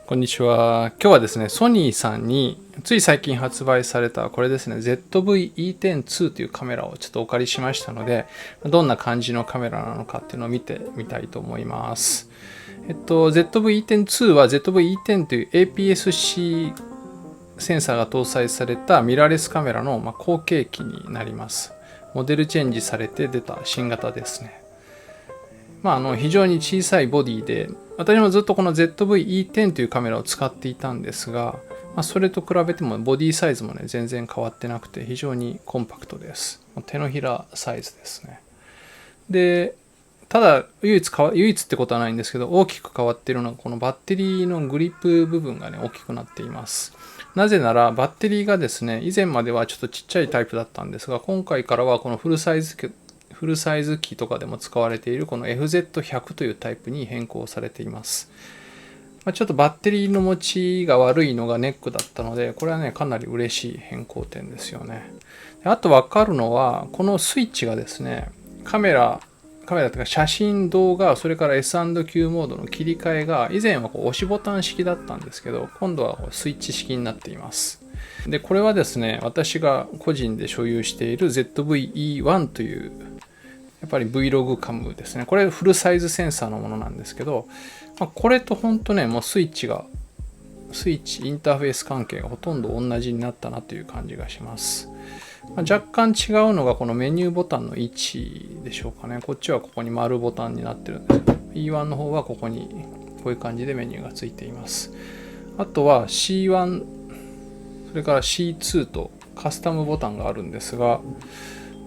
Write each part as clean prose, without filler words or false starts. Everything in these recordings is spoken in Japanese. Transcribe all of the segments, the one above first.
こんにちは。今日はですね、ソニーさんについ最近発売されたこれですね、ZV-E10-2 というカメラをちょっとお借りしましたので、どんな感じのカメラなのかっていうのを見てみたいと思います。ZV-E10-2 は ZV-E10 という APS-C センサーが搭載されたミラーレスカメラの後継機になります。モデルチェンジされて出た新型ですね。非常に小さいボディで、私もずっとこの ZV-E10 というカメラを使っていたんですが、それと比べてもボディサイズもね、全然変わってなくて非常にコンパクトです。手のひらサイズですね。で、ただ唯一ってことはないんですけど、大きく変わっているのがこのバッテリーのグリップ部分がね、大きくなっています。なぜならバッテリーがですね、以前まではちょっとちっちゃいタイプだったんですが、今回からはこのフルサイズ機とかでも使われているこの FZ100 というタイプに変更されています。ちょっとバッテリーの持ちが悪いのがネックだったので、これはね、かなり嬉しい変更点ですよね。あと分かるのは、このスイッチがですね、カメラというか写真、動画、それから S&Q モードの切り替えが以前は押しボタン式だったんですけど、今度はスイッチ式になっています。で、これはですね、私が個人で所有している ZV-E1 というやっぱり Vlog カムですね。これフルサイズセンサーのものなんですけど、これと本当ね、もうスイッチ、インターフェース関係がほとんど同じになったなという感じがします。若干違うのがこのメニューボタンの位置でしょうかね。こっちはここに丸ボタンになってるんですけど、E1 の方はここにこういう感じでメニューがついています。あとは C1、それから C2 とカスタムボタンがあるんですが、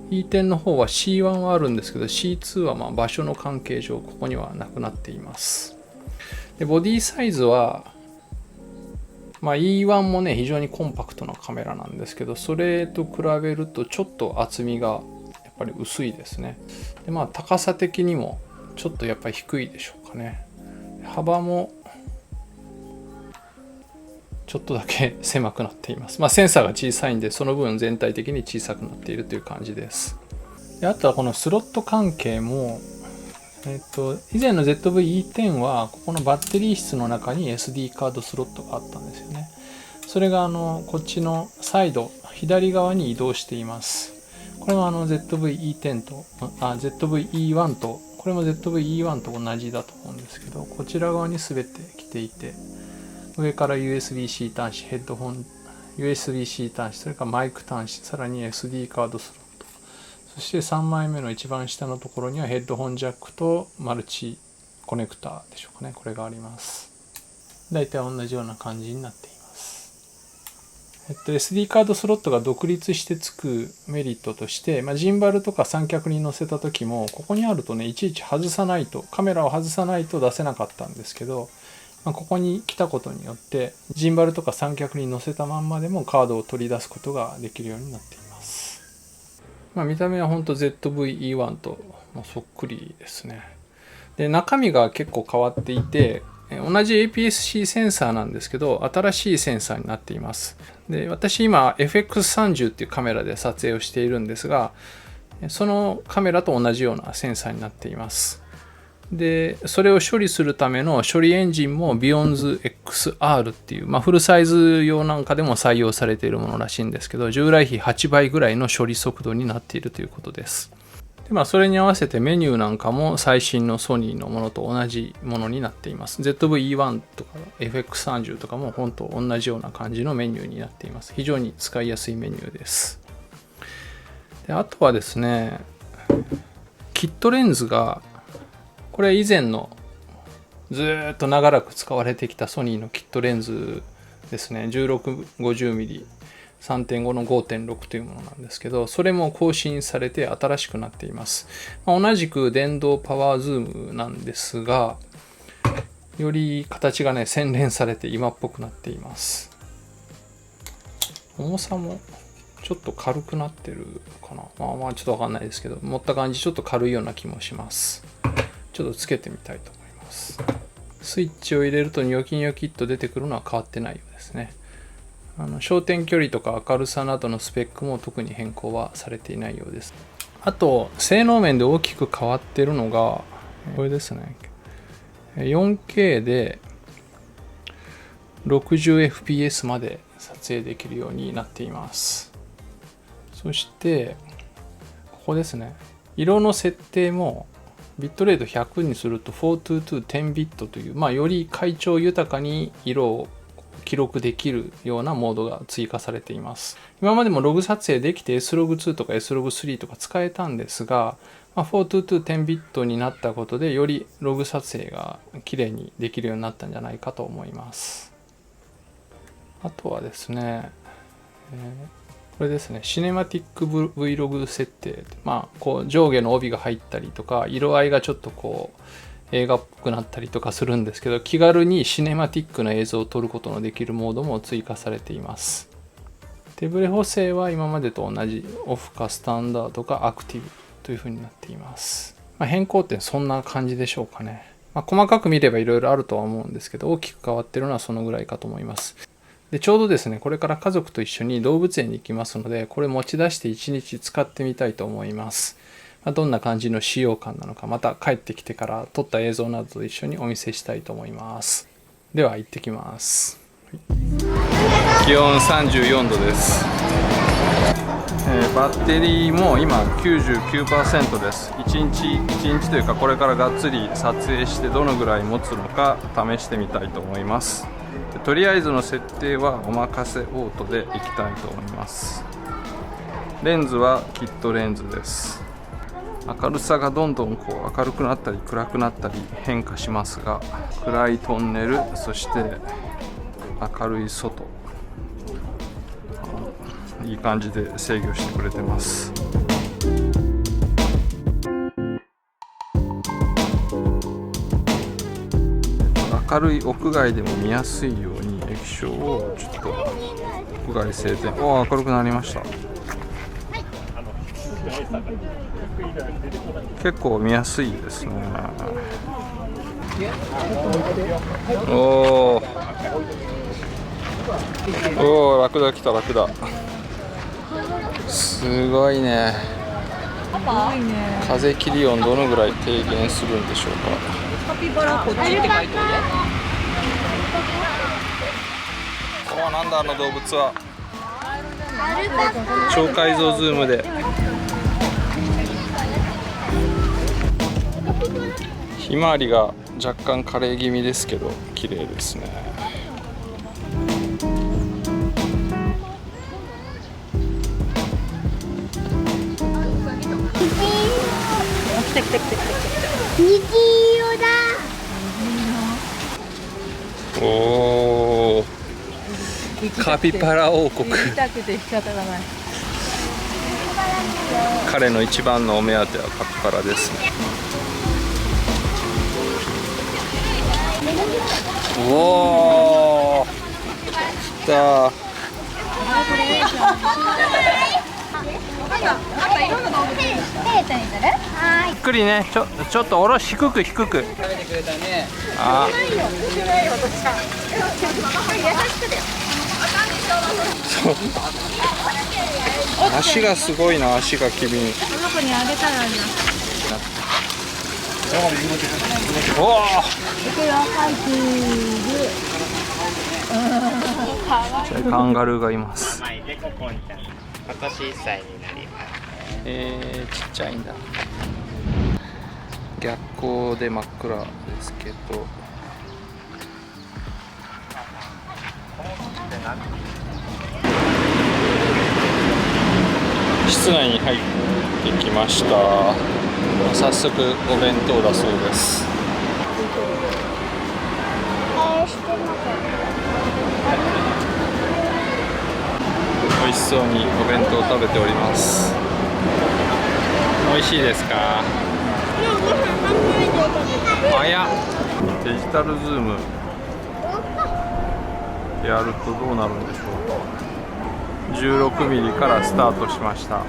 E10 の方は C1 はあるんですけど C2 は場所の関係上ここにはなくなっています。でボディサイズは、E1 もね非常にコンパクトなカメラなんですけど、それと比べるとちょっと厚みがやっぱり薄いですね。で高さ的にもちょっとやっぱり低いでしょうかね。幅もちょっとだけ狭くなっています。センサーが小さいんでその分全体的に小さくなっているという感じです。であとはこのスロット関係も、以前の ZV-E10 はここのバッテリー室の中に SD カードスロットがあったんですよね。それがこっちのサイド左側に移動しています。これはZV-E10 とZV-E1 とこれも ZV-E1 と同じだと思うんですけど、こちら側に全て来ていて、上から USB-C 端子、ヘッドホン USB-C 端子、それからマイク端子、さらに SD カードスロット、そして3枚目の一番下のところにはヘッドホンジャックとマルチコネクターでしょうかね。これがあります。だいたい同じような感じになっています。SD カードスロットが独立してつくメリットとして、ジンバルとか三脚に載せた時もここにあるとね、いちいち外さないと、カメラを外さないと出せなかったんですけど、ここに来たことによってジンバルとか三脚に載せたまんまでもカードを取り出すことができるようになっています。見た目は本当 ZV-E1 とそっくりですね。で中身が結構変わっていて、同じ APS-C センサーなんですけど新しいセンサーになっています。で私今 FX30 っていうカメラで撮影をしているんですが、そのカメラと同じようなセンサーになっています。でそれを処理するための処理エンジンも Bionz XR っていう、フルサイズ用なんかでも採用されているものらしいんですけど、従来比8倍ぐらいの処理速度になっているということです。でそれに合わせてメニューなんかも最新のソニーのものと同じものになっています。ZV-E1 とか FX30 とかも本当同じような感じのメニューになっています。非常に使いやすいメニューです。であとはですね、キットレンズがこれ以前のずっと長らく使われてきたソニーのキットレンズですね。1650mm 3.5 の 5.6 というものなんですけど、それも更新されて新しくなっています。同じく電動パワーズームなんですが、より形がね洗練されて今っぽくなっています。重さもちょっと軽くなってるかな。ちょっとわかんないですけど、持った感じちょっと軽いような気もします。ちょっとつけてみたいと思います。スイッチを入れるとニョキニョキっと出てくるのは変わってないようですね。焦点距離とか明るさなどのスペックも特に変更はされていないようです。あと性能面で大きく変わっているのがこれですね。4K で 60fps まで撮影できるようになっています。そしてここですね、色の設定もビットレート100にすると42210ビットという、より快調豊かに色を記録できるようなモードが追加されています。今までもログ撮影できて S-Log2 とか S-Log3 とか使えたんですが、42210ビットになったことでよりログ撮影が綺麗にできるようになったんじゃないかと思います。あとはですね、これですね、シネマティック Vlog 設定。こう上下の帯が入ったりとか、色合いがちょっとこう映画っぽくなったりとかするんですけど、気軽にシネマティックな映像を撮ることのできるモードも追加されています。手ブレ補正は今までと同じオフかスタンダードかアクティブという風になっています。変更点そんな感じでしょうかね。細かく見ればいろいろあるとは思うんですけど、大きく変わってるのはそのぐらいかと思います。で、ちょうどですね、これから家族と一緒に動物園に行きますので、これ持ち出して1日使ってみたいと思います。どんな感じの使用感なのか、また帰ってきてから撮った映像などと一緒にお見せしたいと思います。では行ってきます。気温34度です。バッテリーも今 99% です。1日というか、これからがっつり撮影してどのぐらい持つのか試してみたいと思います。とりあえずの設定はお任せオートでいきたいと思います。レンズはキットレンズです。明るさがどんどん明るくなったり暗くなったり変化しますが、暗いトンネル、そして明るい外、いい感じで制御してくれてます。明るい屋外でも見やすいように液晶をちょっと屋外晴天、明るくなりました。結構見やすいですね。おー、ラクダ来た、ラクダ。すごいね。風切り音どのぐらい低減するんでしょうか。カピバラこっちって書いてある。なんだあの動物は。超解像ズームで。ひまわりが若干枯れ気味ですけど綺麗ですね。虹色だ。おー、カピバラ王国。彼の一番のお目当てはカピバラですね。おー、来た。ゆっくりね、ちょっと下ろし、低く。食べてくれたね。そう。足がすごいな、足が機敏。この子にあげたらな。おお。カンガルーがいます。今年1歳になります。ちっちゃいんだ。逆光で真っ暗ですけど。室内に入ってきました。早速お弁当だそうです。美味しそうにお弁当を食べております。美味しいですか？早っ。デジタルズームやるとどうなるんでしょうか。16ミリからスタートしました。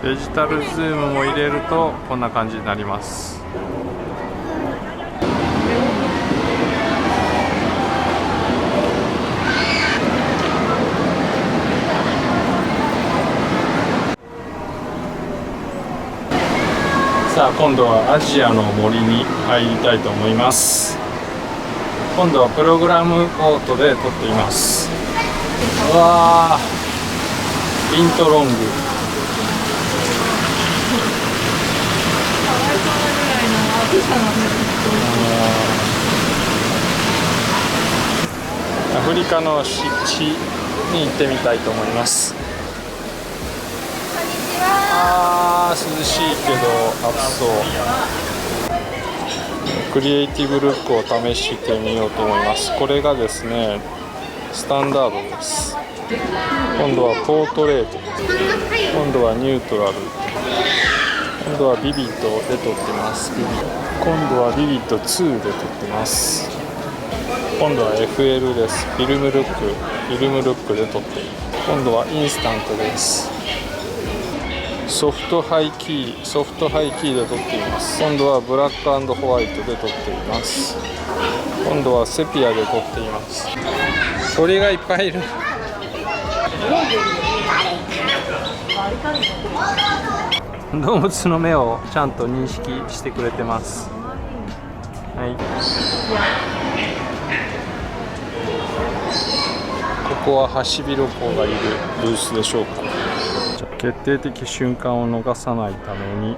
デジタルズームも入れるとこんな感じになります。さあ今度はアジアの森に入りたいと思います。今度はプログラムオートで撮っています。うわー、イントロング。アフリカの湿地に行ってみたいと思います。あー、涼しいけど暑そう。クリエイティブルックを試してみようと思います。これがですね、スタンダードです。今度はポートレート、今度はニュートラル、今度はビビッドで撮ってます。今度はビビッド2で撮ってます。今度は FL です。フィルムルックで撮っている。今度はインスタントです。ソフトハイキーで撮っています。今度はブラック&ホワイトで撮っています。今度はセピアで撮っています。鳥がいっぱいいる。動物の目をちゃんと認識してくれてます。はい。ここはハシビロコウがいるブースでしょうか。決定的瞬間を逃さないために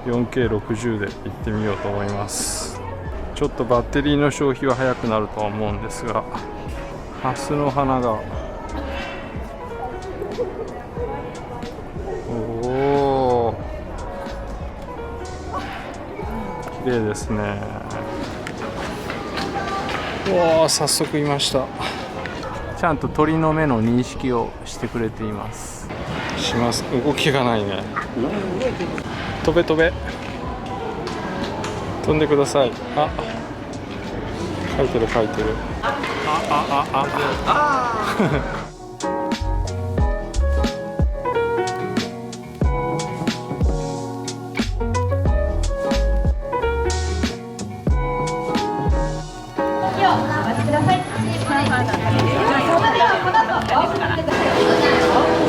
4K60 で行ってみようと思います。ちょっとバッテリーの消費は早くなるとは思うんですが、ハスの花が綺麗ですね。おお、早速いました。ちゃんと鳥の目の認識をしてくれています。動きがないね。飛べ飛んでください。あ、書いてる。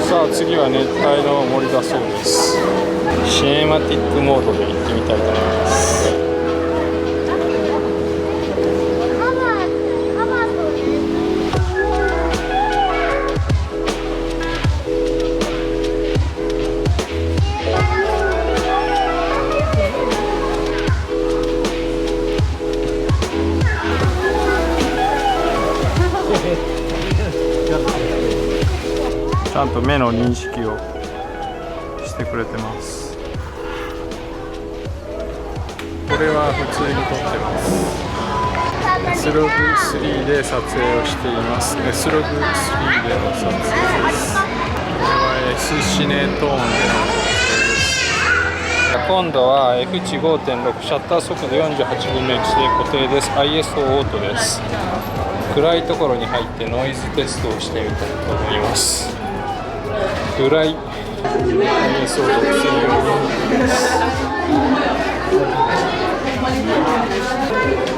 さあ次は熱帯の森だそうです。シネマティックモードで行ってみたいと思います。ちゃんと目の認識をしてくれてます。これは普通に撮ってます。Sログ3で撮影をしています。Sログ3での撮影です。これは S シネトーンでの撮影です。今度は F 値 5.6 シャッター速度48分の1で固定です。ISO オートです。暗いところに入ってノイズテストをしてみたいと思います。暗い ISO 6000です。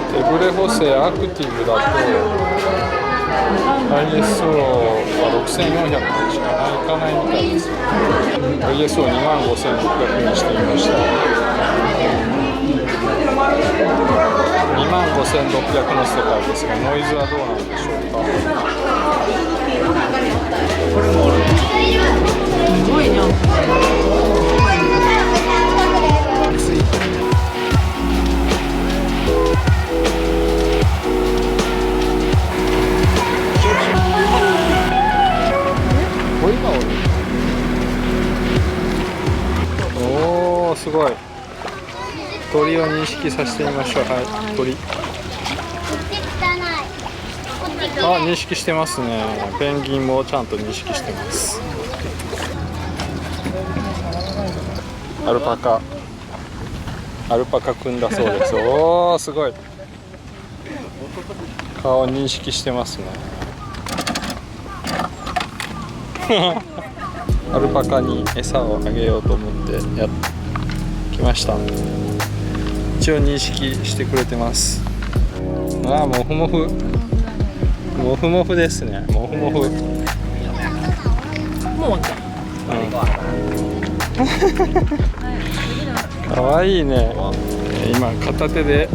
手ブレ補正アクティブだと ISO は6400しかいかないみたいです。ISO25600 にしてみました。25600の世界ですが、ノイズはどうなんでしょうか。すごいね。おお、すごい。鳥を認識させてみましょう。はい、鳥。あ、認識してますね。ペンギンもちゃんと認識してます。アルパカくんだそうです。おお、すごい。顔認識してますね。アルパカに餌をあげようと思ってやってきました。一応認識してくれてます。ああ、モフモフですね。モフモフ。もうかわいいね。今片手で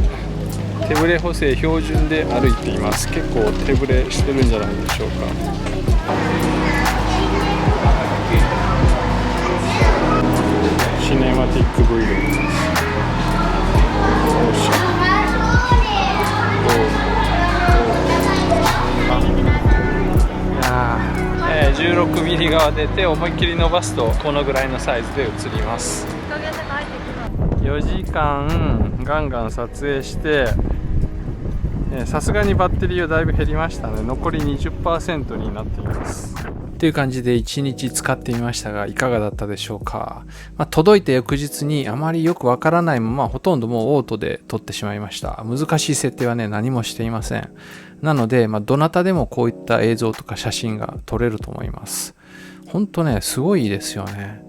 手ぶれ補正標準で歩いています。結構手ぶれしてるんじゃないでしょうか。シネマティック V で見ます。16ミリ側で手を思いっきり伸ばすとこのぐらいのサイズで映ります。4時間ガンガン撮影してさすがにバッテリーはだいぶ減りましたね。残り 20% になっていますという感じで1日使ってみましたが、いかがだったでしょうか。届いた翌日にあまりよくわからないままほとんどもうオートで撮ってしまいました。難しい設定はね何もしていません。なので、どなたでもこういった映像とか写真が撮れると思います。ほんとねすごいですよね。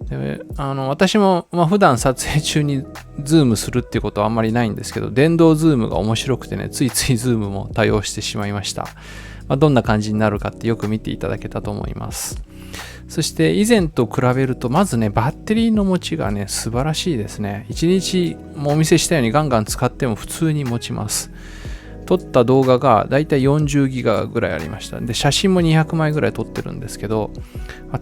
で私も、普段撮影中にズームするっていうことはあんまりないんですけど、電動ズームが面白くてね、ついついズームも多用してしまいました。どんな感じになるかってよく見ていただけたと思います。そして以前と比べるとまずねバッテリーの持ちがね素晴らしいですね。1日もお見せしたようにガンガン使っても普通に持ちます。撮った動画がだいたい40ギガぐらいありました。で写真も200枚ぐらい撮ってるんですけど、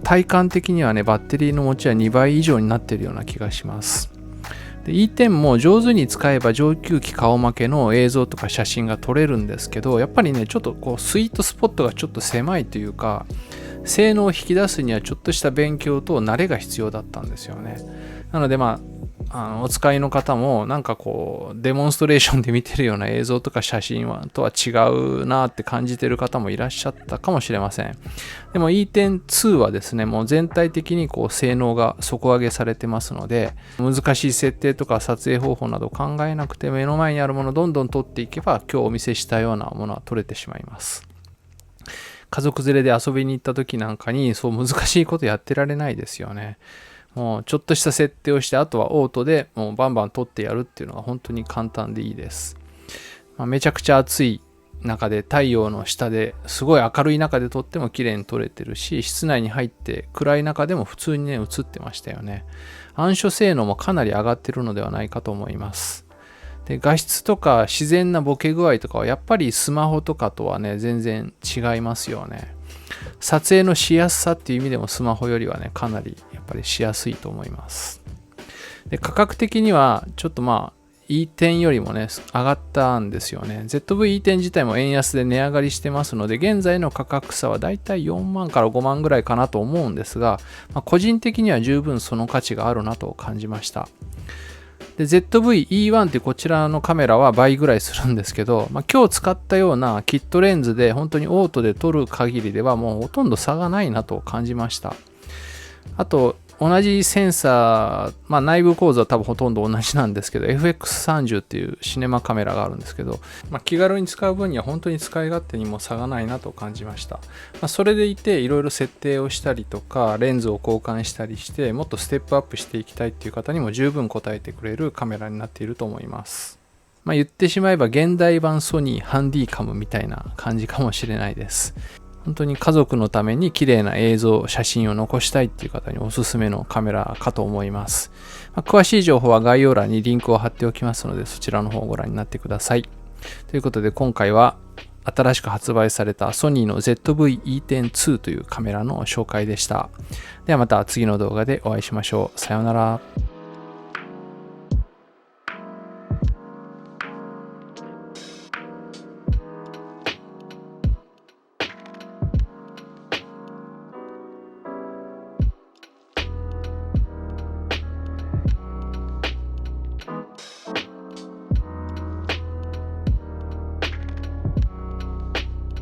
体感的にはねバッテリーの持ちは2倍以上になっているような気がします。で E10 も上手に使えば上級機顔負けの映像とか写真が撮れるんですけど、やっぱりねちょっとこうスイートスポットがちょっと狭いというか、性能を引き出すにはちょっとした勉強と慣れが必要だったんですよね。なのでお使いの方もなんかこうデモンストレーションで見てるような映像とか写真とは違うなって感じてる方もいらっしゃったかもしれません。でも E10-2 はですねもう全体的にこう性能が底上げされてますので、難しい設定とか撮影方法など考えなくて目の前にあるものをどんどん撮っていけば今日お見せしたようなものは撮れてしまいます。家族連れで遊びに行った時なんかにそう難しいことやってられないですよね。もうちょっとした設定をして、あとはオートでもうバンバン撮ってやるっていうのが本当に簡単でいいです。めちゃくちゃ暑い中で太陽の下ですごい明るい中で撮っても綺麗に撮れてるし、室内に入って暗い中でも普通にね映ってましたよね。暗所性能もかなり上がってるのではないかと思います。で画質とか自然なボケ具合とかはやっぱりスマホとかとはね全然違いますよね。撮影のしやすさっていう意味でもスマホよりはねかなりやっぱりしやすいと思います。で価格的にはちょっとE10 よりもね上がったんですよね。ZV-E10 自体も円安で値上がりしてますので、現在の価格差はだいたい4万から5万ぐらいかなと思うんですが、個人的には十分その価値があるなと感じました。で ZV-E1 っていうこちらのカメラは倍ぐらいするんですけど、今日使ったようなキットレンズで本当にオートで撮る限りではもうほとんど差がないなと感じました。あと同じセンサー、内部構造は多分ほとんど同じなんですけど FX30 っていうシネマカメラがあるんですけど、気軽に使う分には本当に使い勝手にも差がないなと感じました。それでいていろいろ設定をしたりとかレンズを交換したりしてもっとステップアップしていきたいっていう方にも十分応えてくれるカメラになっていると思います。言ってしまえば現代版ソニーハンディカムみたいな感じかもしれないです。本当に家族のために綺麗な映像、写真を残したいっていう方におすすめのカメラかと思います。詳しい情報は概要欄にリンクを貼っておきますので、そちらの方をご覧になってください。ということで今回は新しく発売されたソニーの ZV-E10-2 というカメラの紹介でした。ではまた次の動画でお会いしましょう。さようなら。